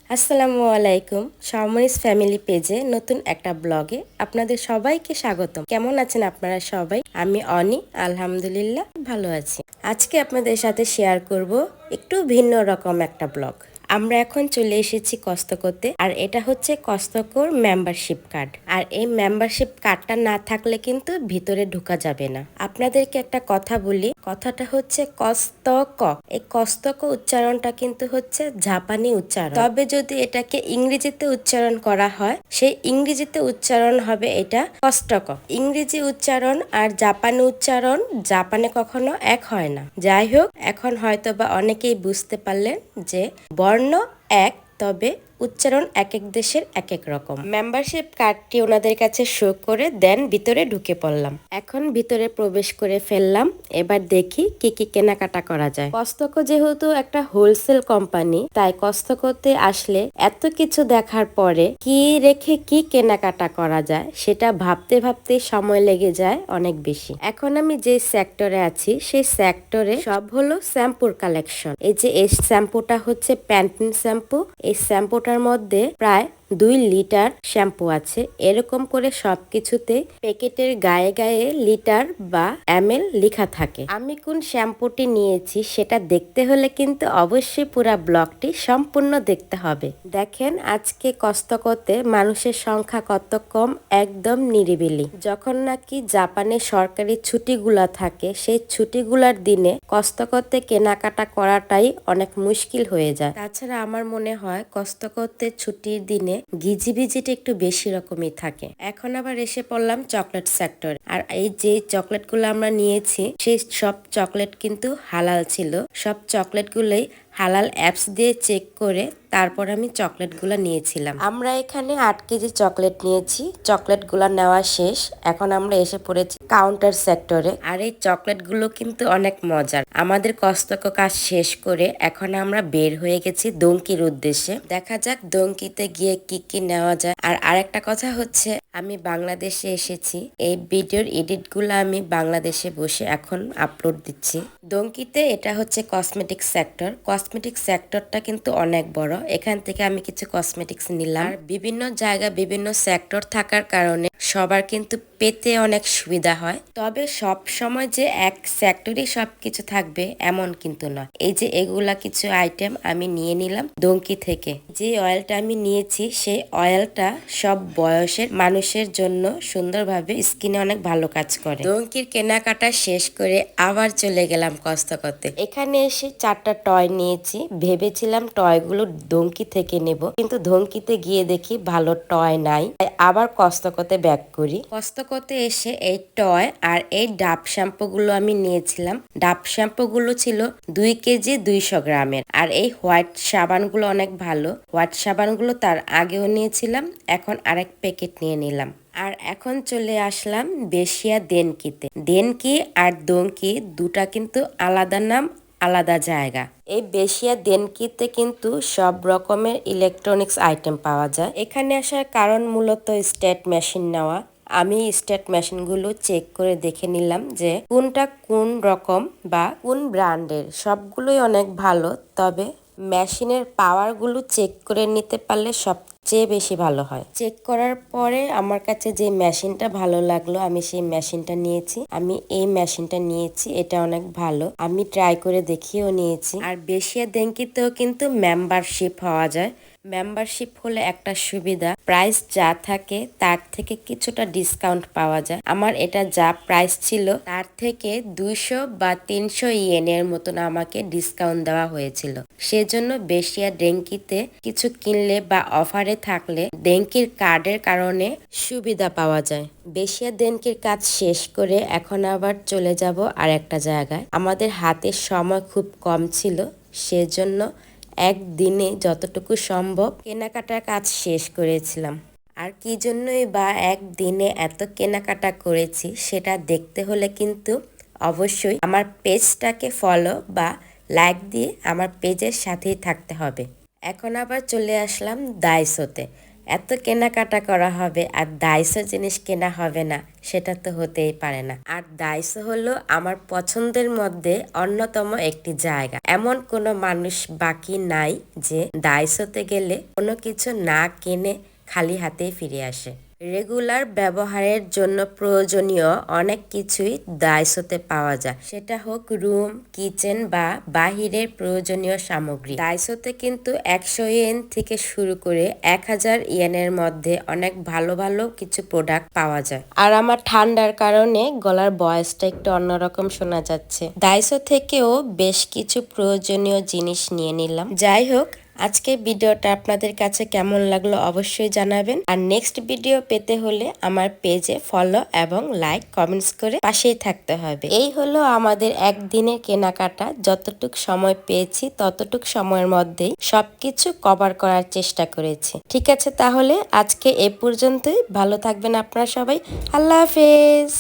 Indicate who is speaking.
Speaker 1: আসসালামু আলাইকুম। শাওমনিস ফ্যামিলি পেজে নতুন একটা ব্লগে আপনাদের সবাইকে স্বাগতম। কেমন আছেন আপনারা সবাই? আমি অনি, আলহামদুলিল্লাহ ভালো আছি। আজকে আপনাদের সাথে শেয়ার করব একটু ভিন্ন রকম একটা ব্লগ। আমরা এখন চলে এসেছি কস্তকোতে, আর এটা হচ্ছে কস্তকোর মেম্বারশিপ কার্ড। আর এই মেম্বারশিপ কার্ডটা না থাকলে কিন্তু ভিতরে ঢোকা যাবে না। আপনাদেরকে একটা কথা বলি, কথাটা হচ্ছে কস্তক। এই কস্তক উচ্চারণটা কিন্তু হচ্ছে জাপানি উচ্চারণ, তবে যদি এটাকে ইংরেজিতে উচ্চারণ করা হয় সেই ইংরেজিতে উচ্চারণ হবে এটা কষ্টক। ইংরেজি উচ্চারণ আর জাপানি উচ্চারণ জাপানে কখনো এক হয় না। যাই হোক, এখন হয়তো বা অনেকেই বুঝতে পারলেন যে বর্ণ এক, তবে উচ্চারণ এক এক দেশের এক এক রকম। মেম্বারশিপ কার্ডটি ওনাদের কাছে শো করে দেন ভিতরে ঢুকে পড়লাম। এখন ভিতরে প্রবেশ করে ফেললাম। এবার দেখি কি কি কেনাকাটা করা যায়। কস্তকো যেহেতু একটা হোলসেল কোম্পানি, তাই কস্তকোতে আসলে এত কিছু দেখার পরে কি রেখে কি কেনাকাটা করা যায় সেটা ভাবতে ভাবতে সময় লেগে যায় অনেক বেশি। এখন আমি যে সেক্টরে আছি সেই সেক্টরে সব হলো শ্যাম্পুর কালেকশন। এই যে এই শ্যাম্পুটা হচ্ছে প্যান্টিন শ্যাম্পু। এই শ্যাম্পুটার মধ্যে প্রায় 2 লিটার শ্যাম্পু আছে। এরকম করে সবকিছুতে প্যাকেটের গায়ে গায়ে লিটার বা ml লেখা থাকে। আমি কোন শ্যাম্পুটি নিয়েছি সেটা দেখতে হলে কিন্তু অবশ্যই পুরো ব্লগটি সম্পূর্ণ দেখতে হবে। দেখেন আজকে কস্তকোতে মানুষের সংখ্যা কত কম, একদম নিরিবিলি। যখন নাকি জাপানে সরকারি ছুটিগুলা থাকে সেই ছুটিগুলার দিনে কস্তকোতে কেনাকাটা করাটাই অনেক মুশকিল হয়ে যায়। তাছাড়া আমার মনে হয় কস্তকোতে ছুটির দিনে গিজিবিজিটা একটু বেশি রকমই থাকে। এখন আবার এসে পড়লাম চকলেট সেক্টর। আর এই যে চকলেট গুলো আমরা নিয়েছি সেই সব চকলেট কিন্তু হালাল ছিল। সব চকলেট গুলোই হালাল অ্যাপস দিয়ে চেক করে তারপর আমি চকলেট গুলা নিয়েছিলাম। আমরা এখানে 8 কেজি চকলেট নিয়েছি। চকলেট গুলা নেওয়া শেষ। এখন আমরা এসে পড়েছি কাউন্টার সেক্টরে। আর এই চকলেট গুলো কিন্তু অনেক মজার। আমাদের কষ্টকর কাজ শেষ করে এখন আমরা বের হয়ে গেছি দঙ্কির উদ্দেশ্যে। দেখা যাক দঙ্কিতে গিয়ে কি কি নেওয়া যায়। আর আরেকটা কথা হচ্ছে, আমি বাংলাদেশে এসেছি। এই ভিডিওর এডিট গুলো আমি বাংলাদেশে বসে এখন আপলোড দিচ্ছি। দঙ্কিতে এটা হচ্ছে কসমেটিক সেক্টর। কসমেটিক সেক্টরটা কিন্তু অনেক বড়। এখান থেকে আমি কিছু কসমেটিক্স নিলাম। আর বিভিন্ন জায়গা বিভিন্ন সেক্টর থাকার কারণে সবার কিন্তু পেতে অনেক সুবিধা হয়। তবে সব সময় যে এক সেক্টরে সবকিছু থাকবে এমন কিন্তু নয়। এই যে এগুলা কিছু আইটেম আমি নিয়ে নিলাম দঙ্কি থেকে। যে অয়েলটা আমি নিয়েছি সেই অয়েলটা সব বয়সের মানুষের জন্য সুন্দরভাবে স্কিনে অনেক ভালো কাজ করে। দঙ্কির কেনাকাটা শেষ করে আবার চলে গেলাম কস্তকোতে। এখানে এসে 4টা টয় নিয়েছি। ভেবেছিলাম টয়গুলো দঙ্কি থেকে নেব, কিন্তু দঙ্কিতে গিয়ে দেখি ভালো টয় নাই। তাই আবার কস্তকোতে ব্যাক করি। কস্তকোতে এসে এই টয় আর এই ডাব শ্যাম্পু গুলো আমি নিয়েছিলাম। ডাব শ্যাম্পু গুলো ছিল 2 কেজি 200 গ্রামের। আর এই হোয়াইট সাবান গুলো অনেক ভালো। হোয়াইট সাবান গুলো তার আগেও নিয়েছিলাম, এখন আরেক প্যাকেট নিয়ে নিলাম। আর এখন চলে আসলাম বেশিয়া দেনকিতে। দেনকি আর দঙ্কি দুটা কিন্তু আলাদা নাম, আলাদা জায়গা। এই বেশিয়া দেনকিতে কিন্তু সব রকমের ইলেকট্রনিক্স আইটেম পাওয়া যায়। এখানে আসার কারণ মূলত স্টেট মেশিন নেওয়া। আমি স্টেট মেশিনগুলো চেক করে দেখে নিলাম যে কোনটা কোন রকম বা কোন ব্র্যান্ডের। সবগুলোই অনেক ভালো, তবে মেশিনের পাওয়ারগুলো চেক করে নিতে পারলে সবচেয়ে বেশি ভালো হয়। চেক করার পরে আমার কাছে যে মেশিনটা ভালো লাগলো আমি সেই মেশিনটা নিয়েছি। আমি এই মেশিনটা নিয়েছি, এটা অনেক ভালো। আমি ট্রাই করে দেখিয়েও নিয়েছি। আর বেশিয়া দেনকিতেও কিন্তু মেম্বারশিপ হওয়া যায়। মেম্বারশিপ হলে একটা সুবিধা, প্রাইস যা থাকে তার থেকে কিছুটা ডিসকাউন্ট পাওয়া যায়। আমার এটা যা প্রাইস ছিল তার থেকে 200 বা 300 ইয়েনের মতন আমাকে ডিসকাউন্ট দেওয়া হয়েছিল। সেজন্য বেশিয়া দেনকিতে কিছু কিনলে বা অফারে থাকলে দেনকির কার্ডের কারণে সুবিধা পাওয়া যায়। বেশিয়া দেনকির কাজ শেষ করে এখন আবার চলে যাব আর একটা জায়গায়। আমাদের হাতে সময় খুব কম ছিল, সেজন্য একদিনে যতটুকু সম্ভব কেনাকাটার কাজ শেষ করেছিলাম। আর কি জন্যই বা একদিনে এত কেনাকাটা করেছি সেটা দেখতে হলে কিন্তু অবশ্যই আমার পেজটাকে ফলো বা লাইক দিয়ে আমার পেজের সাথেই থাকতে হবে। এখন আবার চলে আসলাম ডাইসোতে। এত কেনাকাটা করা হবে আর ডাইসো জিনিস কেনা হবে না, সেটা তো হতেই পারে না। আর ডাইসো হলো আমার পছন্দের মধ্যে অন্যতম একটি জায়গা। এমন কোনো মানুষ বাকি নাই যে ডাইসোতে গেলে কোনো কিছু না কিনে খালি হাতেই ফিরে আসে। রেগুলার ব্যবহারের জন্য প্রয়োজনীয় অনেক কিছুই ডাইসোতে পাওয়া যায়, সেটা হোক রুম, কিচেন বা বাহিরের প্রয়োজনীয় সামগ্রী। ডাইসোতে কিন্তু 100 ইয়েন থেকে শুরু করে 1000 ইয়েনের মধ্যে অনেক ভালো ভালো কিছু প্রোডাক্ট পাওয়া যায়। আর আমার ঠান্ডার কারণে গলার ভয়েসটা একটু অন্যরকম শোনা যাচ্ছে। ডাইসো থেকেও বেশ কিছু প্রয়োজনীয় জিনিস নিয়ে নিলাম। যাই হোক, আজকে ভিডিওটা আপনাদের কাছে কেমন লাগলো অবশ্যই জানাবেন। আর নেক্সট ভিডিও পেতে হলে আমার পেজে ফলো এবং লাইক কমেন্টস করে পাশেই থাকতে হবে। এই হলো আমাদের একদিনের কেনাকাটা। যতটুক সময় পেয়েছি ততটুক সময়ের মধ্যেই সবকিছু কভার করার চেষ্টা করেছি। ঠিক আছে, তাহলে আজকে এ পর্যন্তই। ভালো থাকবেন আপনারা সবাই। আল্লাহ হাফেজ।